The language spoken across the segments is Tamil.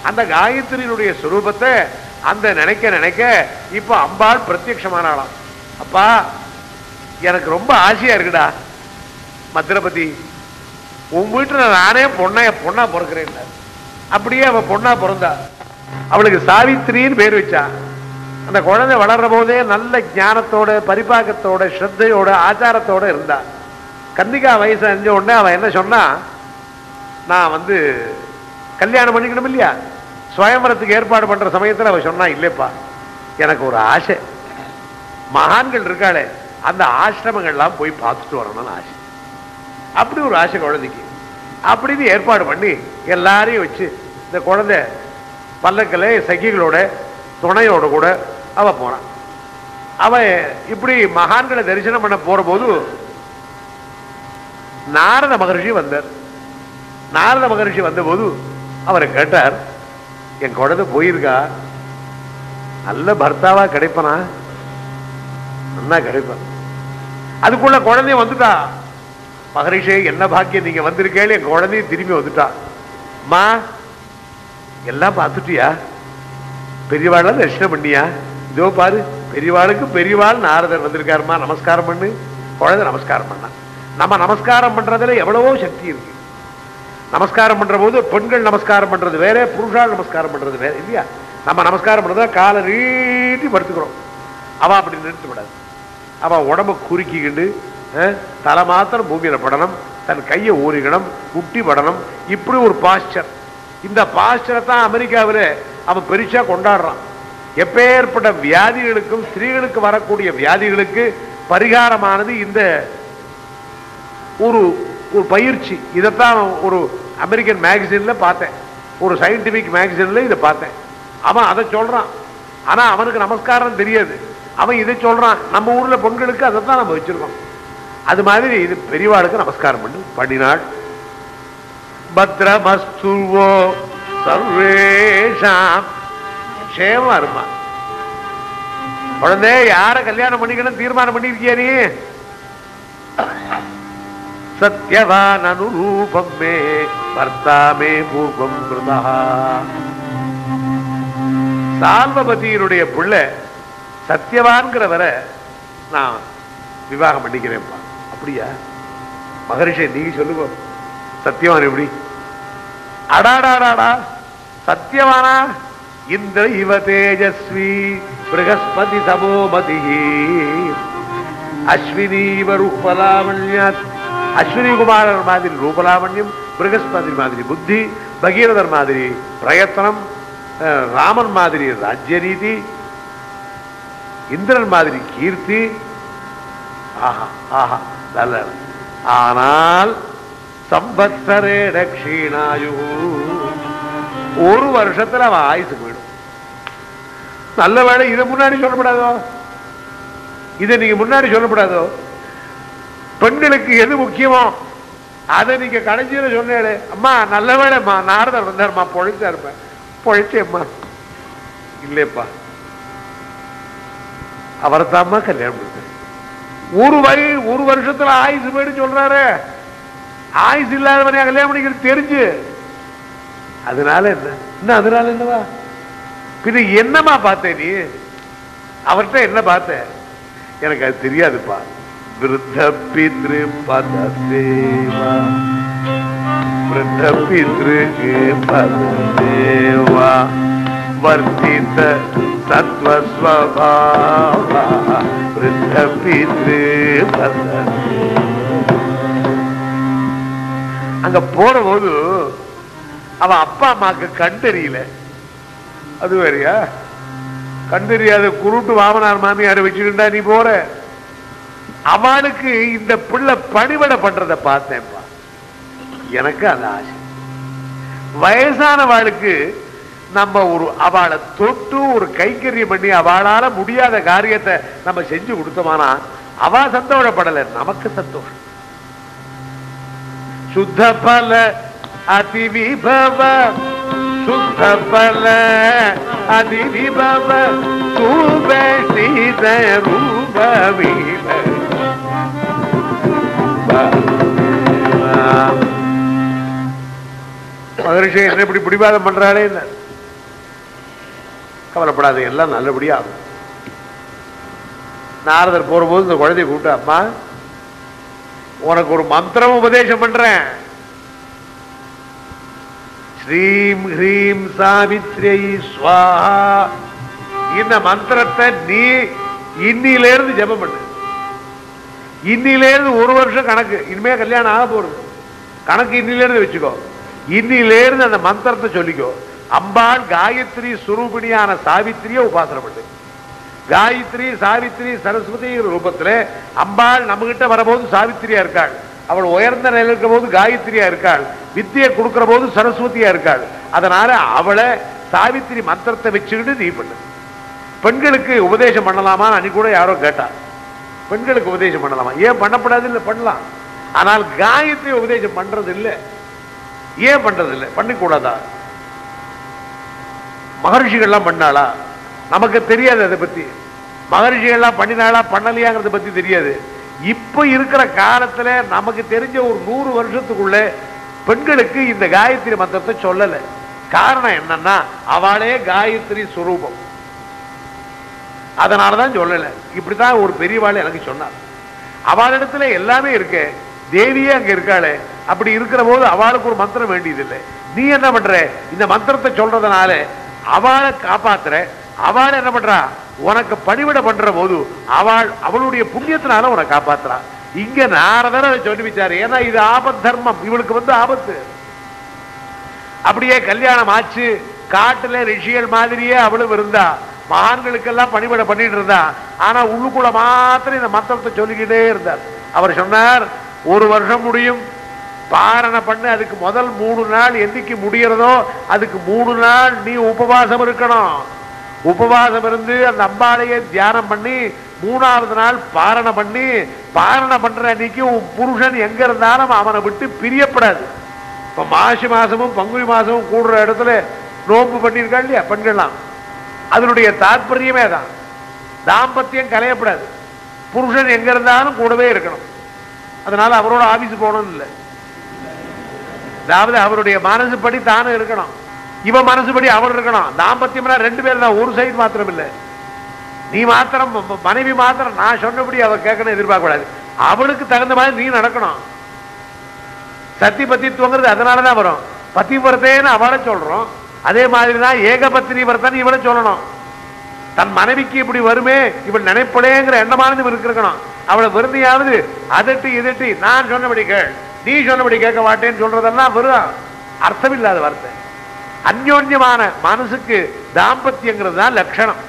அந்த காயத்ரியினுடைய சுரூபத்தை அந்த நினைக்க நினைக்க இப்ப அம்பாள் பிரத்யட்சமானாலாம். அப்பா எனக்கு ரொம்ப ஆசையா இருக்குடா மத்ரபதி, உன் வீட்டுல நானே பொண்ணா பிறக்கிறேன். அப்படியே அவ பொண்ணா பிறந்தா. அவளுக்கு சாவித்திரின்னு பேர் வச்சா. அந்த குழந்தை வளர்ற போதே நல்ல ஞானத்தோட பரிபாகத்தோட ஸ்ரத்தையோட ஆச்சாரத்தோட இருந்தா. கன்னிகா வயசு அஞ்ச உடனே அவன் என்ன சொன்னா, நான் கல்யாணம் பண்ணிக்கணும் இல்லையா, சுயம்பரத்துக்கு ஏற்பாடு பண்ற சமயத்தில் அவன் சொன்னா, இல்லப்பா எனக்கு ஒரு ஆசை, மகான்கள் இருக்காளே அந்த ஆசிரமங்கள்லாம் போய் பார்த்துட்டு வரணும்னு ஆசை. அப்படி ஒரு ஆசை குழந்தைக்கு. அப்படின்னு ஏற்பாடு பண்ணி எல்லாரையும் வச்சு இந்த குழந்தை பல்லக்கில் சகிகளோட துணையோட கூட அவ போனான். அவன் இப்படி மகான்களை தரிசனம் பண்ண போற போது நாரத மகர்ஷி வந்தார். நாரத மகர்ஷி வந்தபோது அவரை கேட்டார், என் குழந்தை போயிருக்கா, நல்ல பர்த்தாவா கிடைப்பனா? நல்லா கிடைப்பான். அதுக்குள்ள குழந்தைய வந்துட்டா. மகரிஷே என்ன பாக்கியம், நீங்க வந்திருக்கேள், என் குழந்தைய திரும்பி வந்துட்டா. அம்மா எல்லாம் பார்த்துட்டியா, பெரியவாள தரிசனம் பண்ணியா? இதோ பாரு, பெரியவாளுக்கு பெரியவாள் நாரதர் வந்திருக்காருமா, நமஸ்காரம் பண்ணு. குழந்தை நமஸ்காரம் பண்ணா. நம்ம நமஸ்காரம் பண்றதுல எவ்வளவோ சக்தி இருக்கு. நமஸ்காரம் பண்ற போது பெண்கள் நமஸ்காரம் பண்றது வேற, புருஷால் நமஸ்காரம் பண்றது வேற இல்லையா? நம்ம நமஸ்காரம் பண்றதா காலை நீட்டி படுத்துக்கிறோம். அவ அப்படி நிறுத்த விடாது. அவ உடம்ப குறுக்கிக்கிண்டு தலை மாத்திரம் பூமியில படணும், தன் கையை ஊறிக்கணும், முட்டி படணும். இப்படி ஒரு பாஸ்டர். இந்த பாஸ்டரை தான் அமெரிக்காவில் அவன் பெருசா கொண்டாடுறான். எப்பேற்பட்ட வியாதிகளுக்கும் ஸ்திரீகளுக்கு வரக்கூடிய வியாதிகளுக்கு பரிகாரமானது இந்த ஒரு ஒரு பயிற்சி. இதைத்தான் ஒரு அமெரிக்கன் மேகசின்ல பார்த்தேன், ஒரு சயின்டிபிக் மேகசின்ல இதை பார்த்தேன். அவன் அதை சொல்றான். ஆனா அவனுக்கு நமஸ்காரம் தெரியாது. அவன் இதை சொல்றான். நம்ம ஊர்ல பெண்களுக்கு அதை தான் நம்ம வச்சிருக்கோம். அது மாதிரி இது பெரியவாளுக்கு நமஸ்காரம் பண்ணினாள். பத்ரமஸ்துவோ சர்வேஷாம், க்ஷேமமா இருமா. குழந்தை யார கல்யாணம் பண்ணிக்கணும் தீர்மானம் பண்ணிருக்கியா நீ? சத்யவான் அனுரூபம் மே வர்த்தாமே பூர்வம் கிருதா. சால்வபதியினுடைய பிள்ளை சத்யவான்கிறவரை நான் விவாகம் பண்ணிக்கிறேன்ப்பா. அப்படியா மகரிஷி, நீங்க சொல்லுங்க, சத்தியவான் எப்படி? அடாடாடாடா, சத்தியவானா? இந்திர இவ தேஜஸ்வி ப்ரஹஸ்பதி சமோமதி அஸ்வினீவ ரூபலாவண்யாத். அஸ்வினி குமாரர் மாதிரி ரூபலாவண்யம், ப்ரஹஸ்பதி மாதிரி புத்தி, பகீரதர் மாதிரி பிரயத்தனம், ராமன் மாதிரி ராஜ்யநீதி, இந்திரன் மாதிரி கீர்த்தி. ஆஹா ஆஹா, நல்ல. ஆனால் சம்பத்சரே தட்சிணாயு, ஒரு வருஷத்துல அவன் ஆயுசு போயிடும். நல்ல வேலை, இதை முன்னாடி சொல்லப்படாதோ, இதை நீங்க முன்னாடி சொல்லப்படாதோ. பெண்களுக்கு எது முக்கியமோ அதை நீங்க கடைசியில சொன்னே. அம்மா நல்ல வேலைம்மா, நாரதர் வந்தாருமா, பொழைச்சா இருப்பேன். பொழைச்சேம்மா. இல்லப்பா, அவரைத்தாம்மா கல்யாணம் பண்ண. ஒரு வருஷத்துல ஆயுசு போயிடு சொல்றாரு. ஆயுசு இல்லாதவனையா கல்யாணம் பண்ணிக்கிறது தெரிஞ்சு. அதனால என்ன, அதனால என்னவா பின்ன என்னமா பார்த்த நீ? அவர்கிட்ட என்ன பார்த்த? எனக்கு அது தெரியாதுப்பா. விருத்த பித்ரு பததேவா, விருத்த பித்ரு பததேவா, வர்த்தித சத்வஸ்வபாவா, விருத்த பித்ரு பததேவா. அங்க போற போது அவன் அப்பா அம்மாக்கு கண் தெரியல. அது வேறையா? கண் தெரியாத குருட்டு மாமனார் மாமியாரை வச்சுக்கிட்டா நீ போற. அவனுக்கு இந்த பிள்ளை பணிவிட பண்றத பார்த்தேன்ப்பா. எனக்கு அந்த ஆசை. வயசானவாளுக்கு நம்ம ஒரு அவளை தொட்டு ஒரு கைக்கரியம் பண்ணி அவளால முடியாத காரியத்தை நம்ம செஞ்சு கொடுத்தோமானா அவ சந்தோஷப்படல, நமக்கு சந்தோஷம். சுத்த பல அதிவிபவ, சுத்த பல அதிவிபவ, சூபீத ரூபவீவ. மகரிஷி என்ன இப்படி பிடிவாதம் பண்றாளே? கவலைப்படாது, எல்லாம் நல்லபடியா ஆகும். நாரதர் போறபோது இந்த குழந்தைய கூப்பிட்டு, அம்மா உனக்கு ஒரு மந்திரம் உபதேசம் பண்றேன். ஸ்ரீம் ஹ்ரீம் சாவித்ரை ஸ்வாஹா. இந்த மந்திரத்தை நீ இன்னிலிருந்து ஜெபம் பண்ணு. இன்னிலிருந்து ஒரு வருஷம் கணக்கு, இனிமே கல்யாணம் ஆக போறது, கணக்கு இன்னிலிருந்து வச்சுக்கோ. இன்னிலிருந்து அந்த மந்திரத்தை சொல்லிக்கோ. அம்பாள் காயத்ரி சுரூபிணியான சாவித்திரியை உபாசனை பண்ணு. காயத்ரி சாவித்திரி சரஸ்வதி ரூபத்தில் அம்பாள் நம்ம கிட்ட வரபோது சாவித்திரியா இருக்காள், அவள் உயர்ந்த நிலையில் இருக்கிற போது காயத்ரியா இருக்காள், வித்தியை கொடுக்கிற போது சரஸ்வதியா இருக்காள். அதனால அவளை சாவித்திரி மந்திரத்தை வச்சுக்கிட்டு நீ பண்ணு. பெண்களுக்கு உபதேசம் பண்ணலாமா? அன்னைக்கு கூட யாரோ கேட்டா, பெண்களுக்கு உபதேசம் பண்ணலாமா? ஏன் பண்ணப்படாது? இல்லை, பண்ணலாம். ஆனால் காயத்ரி உபதேசம் பண்றது இல்லை. ஏன் பண்றது இல்லை? பண்ணிக்கூடாதா? மகர்ஷிகள்லாம் பண்ணாளா? நமக்கு தெரியாது அதை பத்தி. மகர்ஷிகள்லாம் பண்ணினாளா பண்ணலையாங்கிறத பத்தி தெரியாது. இப்ப இருக்கிற காலத்துல நமக்கு தெரிஞ்ச ஒரு 100 வருஷத்துக்குள்ள பெண்களுக்கு இந்த காயத்ரி மந்திரத்தை சொல்லல. காரணம் என்னன்னா, அவளே காயத்ரி சுரூபம், அதனாலதான் சொல்லல. இப்படித்தான் ஒரு பெரியவாள் எனக்கு சொன்னார். அவளிடத்துல எல்லாமே இருக்கு, தேவியே அங்க இருக்காளே. அப்படி இருக்கிற போது அவளுக்கு ஒரு மந்திரம் வேண்டியதில்லை. நீ என்ன பண்ற? இந்த மந்திரத்தை சொல்றதுனால அவளை காப்பாத்துற. அவள் என்ன பண்றா? உனக்கு பணிவிட பண்ற போது அவளுடைய புண்ணியத்தினால உனக்கு காப்பாத்துறா. இங்க நாரதர் அதை சொல்லி வச்சாரு. ஏன்னா இது ஆபத் தர்மம், இவளுக்கு ஆபத்து. அப்படியே கல்யாணம் ஆச்சு, காட்டுல ரிஷிகள் மாதிரியே அவளும் இருந்தா, மகான்களுக்கெல்லாம் பணிவிட பண்ணிட்டு இருந்தா. ஆனா உள்ளுக்குள்ள மாத்திரம் இந்த மந்திரத்தை சொல்லிக்கிட்டே இருந்தார். அவர் சொன்னார், ஒரு வருஷம் முடியும், பாரணை பண்ணு. அதுக்கு முதல் 3 நாள் என்னைக்கு முடியறதோ அதுக்கு 3 நாள் நீ உபவாசம் இருக்கணும். உபவாசம் இருந்து அந்த அம்பாளையை தியானம் பண்ணி 3ஆவது நாள் பாரணை பண்ணி, பாரணை பண்ற அன்னைக்கு உன் புருஷன் எங்க இருந்தாலும் அவனை விட்டு பிரியப்படாது. இப்ப மாசி மாசமும் பங்குனி மாசமும் கூடுற இடத்துல நோன்பு பண்ணியிருக்கா இல்லையா பெண்கள்லாம், அதனுடைய தாற்பயமே தான். தாம்பத்தியம் கலையப்படாது, புருஷன் எங்க இருந்தாலும் கூடவே இருக்கணும். அதனால அவரோட ஆபீஸ் போகணும் இல்லை, அதாவது அவருடைய மனசுப்படி தானும் இருக்கணும், இவ மனசுபடி அவர் இருக்கணும். தாம்பத்தியம்னா 2 பேர் தான், ஒரு சைடு மாத்திரம் இல்லை. நீ மாத்திரம் மனைவி மாத்திரம் நான் சொன்னபடி அவ கேட்கணும் எதிர்பார்க்க கூடாது. அவளுக்கு தகுந்த மாதிரி நீ நடக்கணும். சத்தி பத்தித்துவங்கிறது அதனாலதான் வரும். பத்திவரத்தேன்னு அவளை சொல்றோம், அதே மாதிரிதான் ஏகபத்தினி வரத்தான் இவளை சொல்லணும். தன் மனைவிக்கு இப்படி வருமே இவள் நினைப்படேங்கிற எண்ணமானது இவருக்கு இருக்கணும். அவளை விருந்தியாவது அதட்டி இதட்டி நான் சொன்னபடி கேள், நீ சொன்னபடி கேட்க மாட்டேன்னு சொல்றதெல்லாம் வெறும் அர்த்தமில்லாத வார்த்தை. அந்யோன்யமான மனசுக்கு தாம்பத்தியங்கிறது தான் லட்சணம்.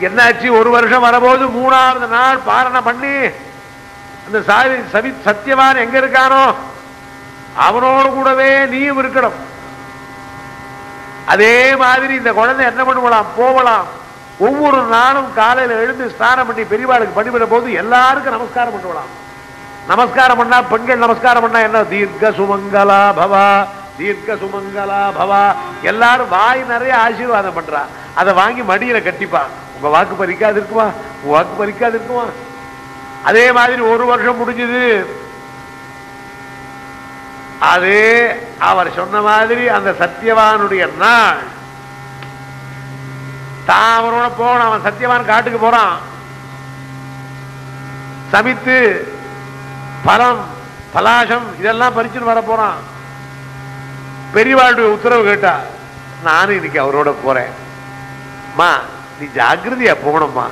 என்னாச்சு? ஒரு வருஷம் வரபோது 3ஆவது நாள் பாரணை பண்ணி அந்த சத்தியவான் எங்க இருக்கானோ அவனோடு கூடவே நீயும் இருக்கணும். அதே மாதிரி இந்த குழந்தை என்ன பண்ணுவலாம்? போகலாம். ஒவ்வொரு நாளும் காலையில் எழுந்து ஸ்நானம் பண்ணி பெரியவாளுக்கு பண்ணிவிட போது எல்லாருக்கும் நமஸ்காரம் பண்ணுவலாம். நமஸ்காரம் பண்ணா, பெண்கள் நமஸ்காரம் பண்ணா என்ன? தீர்க்க சுமங்கலா பவா, தீர்க்க சுமங்கலா பவா. எல்லாரும் வாய் நிறைய ஆசீர்வாதம் பண்றா. அதை வாங்கி மடியில கட்டிப்பான். உங்க வாக்கு பறிக்காது இருக்குமா? உங்க வாக்கு பறிக்காது இருக்குமா? அதே மாதிரி ஒரு வருஷம் முடிஞ்சது. அதே அவர் சொன்ன மாதிரி அந்த சத்தியவானுடைய நாள் தான் அவனோட போன. அவன் சத்தியவான் காட்டுக்கு போறான். சமித்து பழம் பலாசம் இதெல்லாம் பறிச்சுன்னு வர போறான். பெரியவாளுடைய உத்தரவு கேட்டா, நானும் இன்னைக்கு அவரோட போறேன், மா நீ ஜாக்கிரதையா போகணும்மா.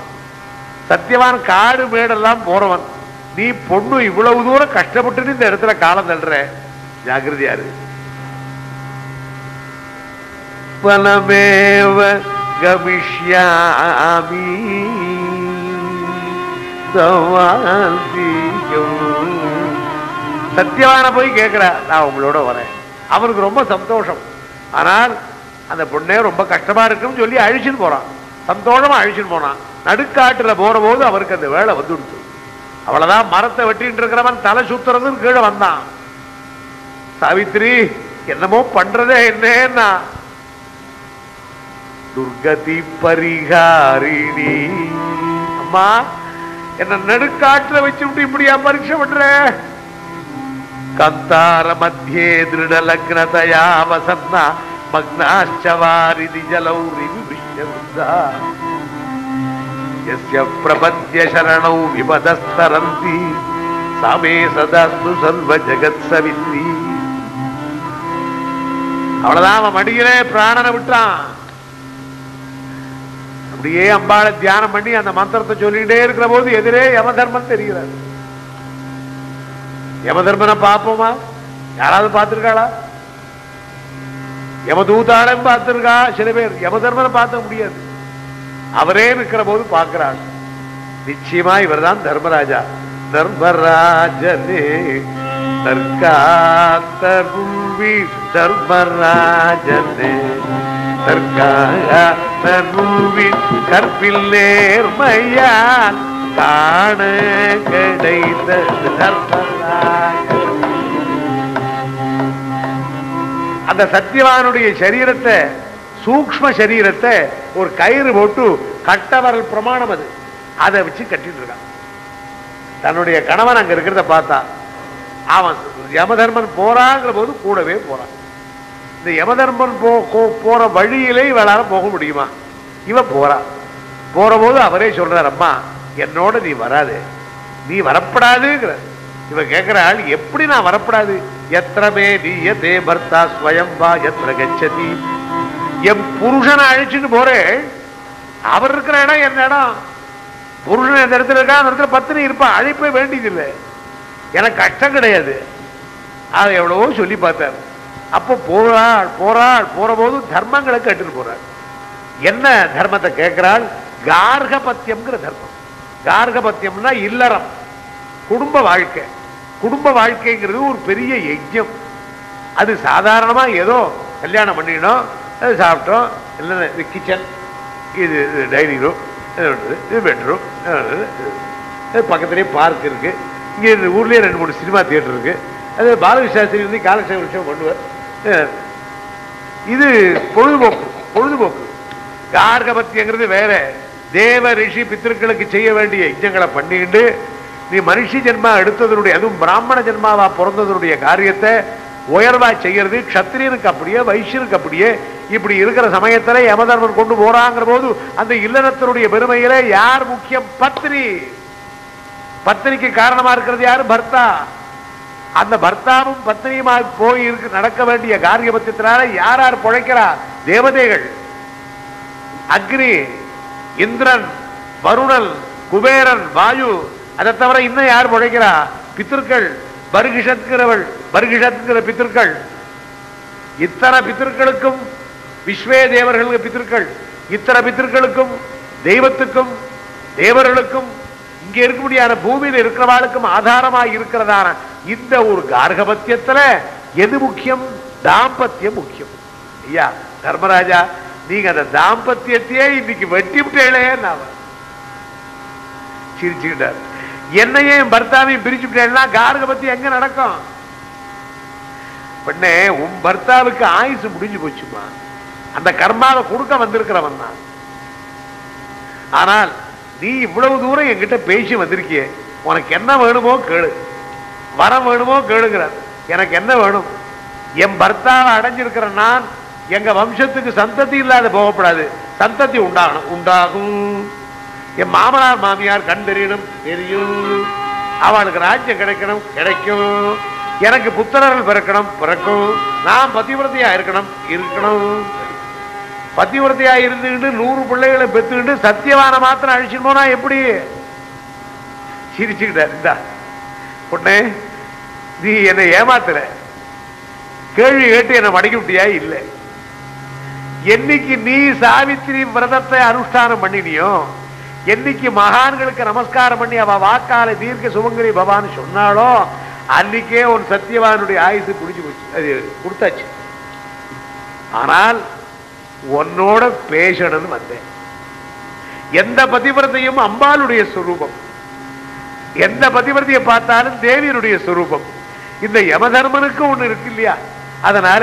சத்தியவான் காடு மேடெல்லாம் போறவன், நீ பொண்ணு இவ்வளவு தூரம் கஷ்டப்பட்டு இந்த இடத்துல காலம் தள்ளுற, ஜாக்கிரதையா இரு. பலமேவ கமிஷ்யாமி சத்தியவான போய் கேட்கிறா, நான் உங்களோட வரேன். அவனுக்கு ரொம்ப சந்தோஷம். ஆனால் அந்த பொண்ணே ரொம்ப கஷ்டமா இருக்குன்னு சொல்லி அழிச்சுன்னு போறான். சந்தோஷமா அழிச்சுன்னு போனான். நடுக்காட்டுல போற போது அவருக்கு அந்த வேலை வந்துடுச்சு. அவ்வளவுதான், மரத்தை வெட்டிட்டு இருக்கிறவன் தலை சுத்துறதுன்னு கீழே வந்தான். சாவித்திரி என்னமோ பண்றதே என்னன்னா, துர்கதி பரிகாரிணி, அம்மா என்ன நடுக்காட்டுல வச்சுட்டு இப்படியா பரீட்சை பண்ற? கந்தார மத்தியே திருட லக்னதயா வசன்னா மக்னாச்சவாரிதி ஜலௌரி விஷ்யவந்தா யஸ்ய பிரபத்ய சரணௌ விபதஸ்தரந்தி சாமே சதாஸ்து சர்வ ஜகத் சவித்ரி. அவ்வளவுதான், அவன் மடியிலே பிராணனை விட்டான். அப்படியே அம்பாளை தியானம் பண்ணி அந்த மந்திரத்தை சொல்லிட்டே இருக்கிற போது எதிரே யமதர்மன் தெரிகிறார். யமதர்மனை பார்ப்போமா? யாராவது பார்த்திருக்காளா? யமதூதாளம் பார்த்திருக்கா சில பேர், யமதர்மனை பார்த்த முடியாது. அவரே இருக்கிற போது பார்க்கிறாள். நிச்சயமா இவர் தான் தர்மராஜா. தர்மராஜனே தர்காத்தருள்வி தர்மராஜனே தர்காத்தருள்வி கற்பில் நேர்மையால் காண கிடைத்த தர்மராஜன். அந்த சத்தியவானுடைய சரீரத்தை, சூக்ஷ்ம சரீரத்தை ஒரு கயிறு போட்டு கட்டவரல் பிரமாணம் அது, அதை வச்சு கட்டிட்டு இருக்கான். தன்னுடைய கணவன் அங்க இருக்கிறத பார்த்தா அவன் யமதர்மன் போறாங்கிற போது கூடவே போறான். இந்த யமதர்மன் போற வழியிலே இவளால போக முடியுமா? இவ போறா. போற போது அவரே சொல்றார், அம்மா என்னோட நீ வராது, நீ வரப்படாதுங்கிற. இவ கேட்கிறாள், எப்படி நான் வரப்படாது? எத்திரமே நீயதே பர்த்தா ஸ்வயம் வா எத்திர கச்சதி. என் புருஷனை அழைச்சிட்டு போறேன், அவர் இருக்கிற இடம் என்ன இடம்? புருஷன் எந்த இடத்துல இருக்கா அந்த இடத்துல பத்தினி இருப்பான், அழைப்பே வேண்டியதில்லை, எனக்கு கஷ்டம் கிடையாது. அதை எவ்வளவோ சொல்லி பார்த்தார். அப்போ போறாள் போறாள், போற போது தர்மங்களை கேட்டுட்டு போறாள். என்ன தர்மத்தை கேட்கிறாள்? கார்கபத்தியம்ங்கிற தர்மம். கார்கபத்தியம்னா இல்லறம், குடும்ப வாழ்க்கை. குடும்ப வாழ்க்கைங்கிறது ஒரு பெரிய யஜ்யம். அது சாதாரணமா ஏதோ கல்யாணம் பண்ணினோம், அது சாப்பிட்டோம், இல்லை இது கிச்சன், இது டைனிங் ரூம், இது பெட்ரூம், பக்கத்துலேயே பார்க் இருக்கு, இங்கே இந்த ஊர்லேயே 2-3 சினிமா தியேட்டர் இருக்கு, அது பாலகிருஷ்ணாஸ்திரி வந்து காலக்ஷேப விஷயம் பண்ணுவார். இது பொழுதுபோக்கு. பொழுதுபோக்கு கார்கபத்தியங்கிறது வேற. தேவ ரிஷி பித்திருக்களுக்கு செய்ய வேண்டிய யஜ்ஞங்களை பண்ணிட்டு நீ மனுஷி ஜென்மா எடுத்ததனுடைய, அதுவும் பிராமண ஜென்மாவா பிறந்ததனுடைய காரியத்தை உயர்வா செய்யறது க்ஷத்திரியனுக்கு அப்படியே, வைஷ்யனுக்கு அப்படியே. இப்படி இருக்கிற சமயத்துல யமதர்மன் கொண்டு போறாங்கிற போது அந்த இல்லறத்தினுடைய பெருமையில யார் முக்கியம்? பத்னி. பத்னிக்கு காரணமா இருக்கிறது யாரு? பர்த்தா. அந்த பர்த்தாவும் பத்னியுமா போய் நடக்க வேண்டிய காரியபத்தியத்தினால யார் யார் பிழைக்கிறா? தேவதைகள், அக்னி, இந்திரன், வருணன், குபேரன், வாயு. அதை தவிர இன்னும் யார் பிழைக்கிறா? பித்திருக்கள், பர்கிஷத்கிறவள், பர்கிஷத்கிற பித்திருக்கள். இத்தனை பித்திருக்களுக்கும், விஸ்வே தேவர்களுக்கு பித்திருக்கள், இத்தனை பித்திருக்களுக்கும், தெய்வத்துக்கும், தேவர்களுக்கும், இங்க இருக்க முடியாத பூமியில் இருக்கிறவாளுக்கும் ஆதாரமாக இருக்கிறதான இந்த ஒரு கார்கபத்தியத்துல எது முக்கியம்? தாம்பத்தியம் முக்கியம். ஐயா தர்மராஜா, நீங்க அந்த தாம்பத்தியத்தையே இன்னைக்கு வெட்டி விட்டேளே. சிரிச்சுக்கிட்டார். என்னையே பர்த்தாவையும் பிரிச்சு விட்டேன்னா கார்கபத்தியம் எங்க நடக்கும்? பெண்ணே, உன் பர்த்தாவுக்கு ஆயுசு முடிஞ்சு போச்சுமா. அந்த கர்மாவை கொடுக்க வந்திருக்கிறவன் தான். ஆனால் நீ இவ்வளவு தூரம் என்கிட்ட பேசி வந்திருக்கிய, உனக்கு என்ன வேணுமோ கேளு, வரம் வேணுமோ கேளுங்கிறார். எனக்கு என்ன வேணும்? என் பர்த்தாவை அடைஞ்சிருக்கிற நான் எங்க வம்சத்துக்கு சந்ததி இல்லாத போகப்படாது, சந்ததி உண்டாகணும், உண்டாகும். என் மாமனார் மாமியார் கண் தெரியணும், தெரியும். அவளுக்கு ராஜ்யம் கிடைக்கணும், கிடைக்கும். எனக்கு புத்திரர்கள் பிறக்கணும், பிறக்கும். நான் பதிவிரதையா இருக்கணும், இருக்கணும். பதிவிரதையா இருந்துக்கிட்டு 100 பிள்ளைகளை பெற்றுக்கிட்டு சத்தியவான மாத்திரம் அழிச்சுன்னு போனா எப்படி? சிரிச்சுக்கிட்டார். இந்தா பொண்ணே, நீ என்னை ஏமாத்துற, கேள்வி கேட்டு என்னை மடக்கி விட்டியா? இல்லை. என்னைக்கு நீ சாவித்திரி விரதத்தை அனுஷ்டானம் பண்ணினியோ, என்னைக்கு மகான்களுக்கு நமஸ்காரம் பண்ணி அவ வாக்கால தீர்க்க சுமங்கரி பவான்னு சொன்னாலோ, அன்னைக்கே ஒரு சத்தியவானுடைய ஆயுசு குடிச்சு போச்சு, அது கொடுத்தாச்சு. ஆனால் உன்னோட பேசணும்னு வந்தேன். எந்த பதிவிரதையும் அம்பாளுடைய சுரூபம், எந்த பதிவிரதையை பார்த்தாலும் தேவியனுடைய சுரூபம். இந்த யமதர்மனுக்கு ஒண்ணு இருக்கு இல்லையா? அதனால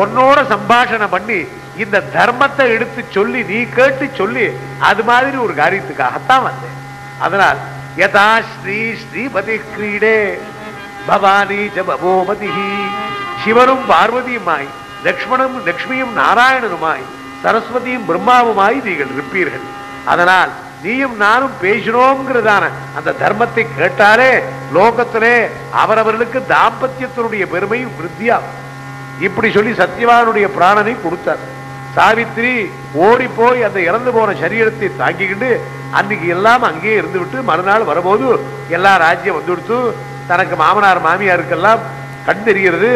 உன்னோட சம்பாஷணம் பண்ணி இந்த தர்மத்தை எடுத்து சொல்லி, நீ கேட்டு சொல்லி, அது மாதிரி ஒரு காரியத்துக்காகத்தான் வந்தேன். அதனால் யதா ஸ்ரீ ஸ்ரீபதி கிரீடே பவானி ஜ பவோமதி, சிவனும் பார்வதியுமாய் லக்ஷ்மியும் நாராயணனுமாய் சரஸ்வதியும் பிரம்மாவுமாய் நீங்கள் இருப்பீர்கள். அதனால் நீயும் நானும் பேசினோங்கிறதான அந்த தர்மத்தை கேட்டாலே லோகத்திலே அவரவர்களுக்கு தாம்பத்தியத்தினுடைய பெருமை விருத்தியாகும். இப்படி சொல்லி சத்தியவானுடைய பிராணனை கொடுத்தார். சாவித்திரி ஓடி போய் அந்த இறந்து போன சரீரத்தை தாங்கிக்கிட்டு அன்னைக்கு எல்லாம் அங்கேயே இருந்து விட்டு மறுநாள் வரும்போது எல்லா ராஜ்யம் வந்துடுத்து தனக்கு மாமனார் மாமியாருக்கெல்லாம் கண் தெரிகிறது.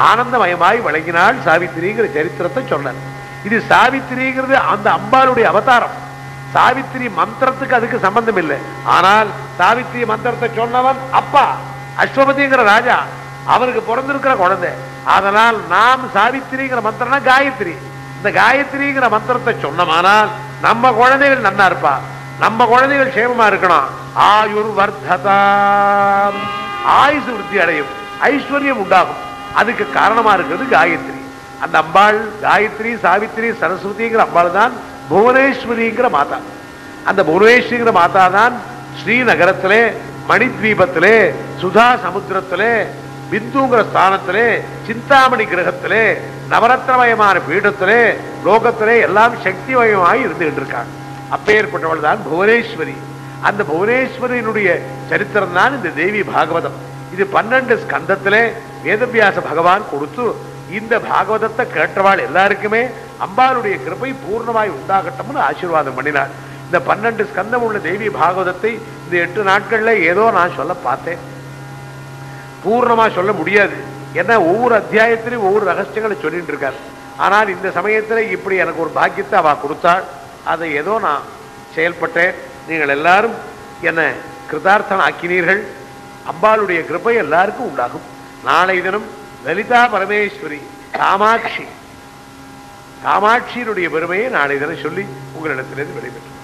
ஆனந்தமயமாய் வழங்கினாள் சாவித்திரிங்கிற சரித்திரத்தை சொன்னார். இது சாவித்திரிங்கிறது அந்த அம்பாளுடைய அவதாரம். சாவித்திரி மந்திரத்துக்கு அதுக்கு சம்பந்தம் இல்லை. ஆனால் சாவித்திரி மந்திரத்தை சொன்னவன் அப்பா அஸ்வபதிங்கிற ராஜா, அவருக்கு பிறந்திருக்கிற குழந்தை. அதனால் நாம் சாவித்திரிங்கிற மந்திரம்னா காயத்ரி. இந்த காயத்ரிங்கிற மந்திரத்தை சொன்னமானால் நம்ம குழந்தைகள் நன்னா இருப்பா, நம்ம குழந்தைகள் சேமமா இருக்கணும். ஆயுர் வர்த்ததா, ஆயுசு விருத்தி அடையும், ஐஸ்வர்யம் உண்டாகும். அதுக்கு காரணமா இருக்கிறது காயத்ரி. அந்த அம்பாள் காயத்ரி சாவித்திரி சரஸ்வதிங்கிற அம்பாள் தான் புவனேஸ்வரிங்கிற மாதா. அந்த புவனேஸ்வரிங்கிற மாதா தான் ஸ்ரீநகரத்திலே மணித்வீபத்திலே சுதா சமுத்திரத்திலே பிந்துங்கிற ஸ்தானத்திலே சிந்தாமணி கிரகத்திலே நவரத்னமயமான பீடத்திலே லோகத்திலே எல்லாம் சக்திமயமாய் இருந்துகிட்டு இருக்காங்க. அப்பேற்பட்டவள் தான் புவனேஸ்வரி. அந்த புவனேஸ்வரியினுடைய சரித்திரம் தான் இந்த தேவி பாகவதம். இது 12 ஸ்கந்தத்திலே வேதவியாச பகவான் கொடுத்து இந்த பாகவதத்தை கேட்டவாள் எல்லாருக்குமே அம்பாளுடைய கிருபை பூர்ணமாய் உண்டாகட்டும்னு ஆசீர்வாதம் பண்ணினார். இந்த 12 ஸ்கந்தம் உள்ள தேவி பாகவதத்தை இந்த 8 நாட்கள்ல ஏதோ நான் சொல்ல பார்த்தேன். பூர்ணமா சொல்ல முடியாது. ஏன்னா ஒவ்வொரு அத்தியாயத்திலும் ஒவ்வொரு ரகசியங்களை சொல்லிட்டு இருக்காரு. ஆனால் இந்த சமயத்துல இப்படி எனக்கு ஒரு பாக்கியத்தை அவ கொடுத்தாள். அதை ஏதோ நான் செயல்பட்டேன். நீங்கள் எல்லாரும் என்ன கிருதார்த்தன் ஆக்கினீர்கள். அம்பாளுடைய கிருபை எல்லாருக்கும் உண்டாகும். நாளை தினம் லலிதா பரமேஸ்வரி காமாட்சியினுடைய பெருமையை நாளை தினம் சொல்லி உங்களிடத்திலிருந்து விடைபெற்று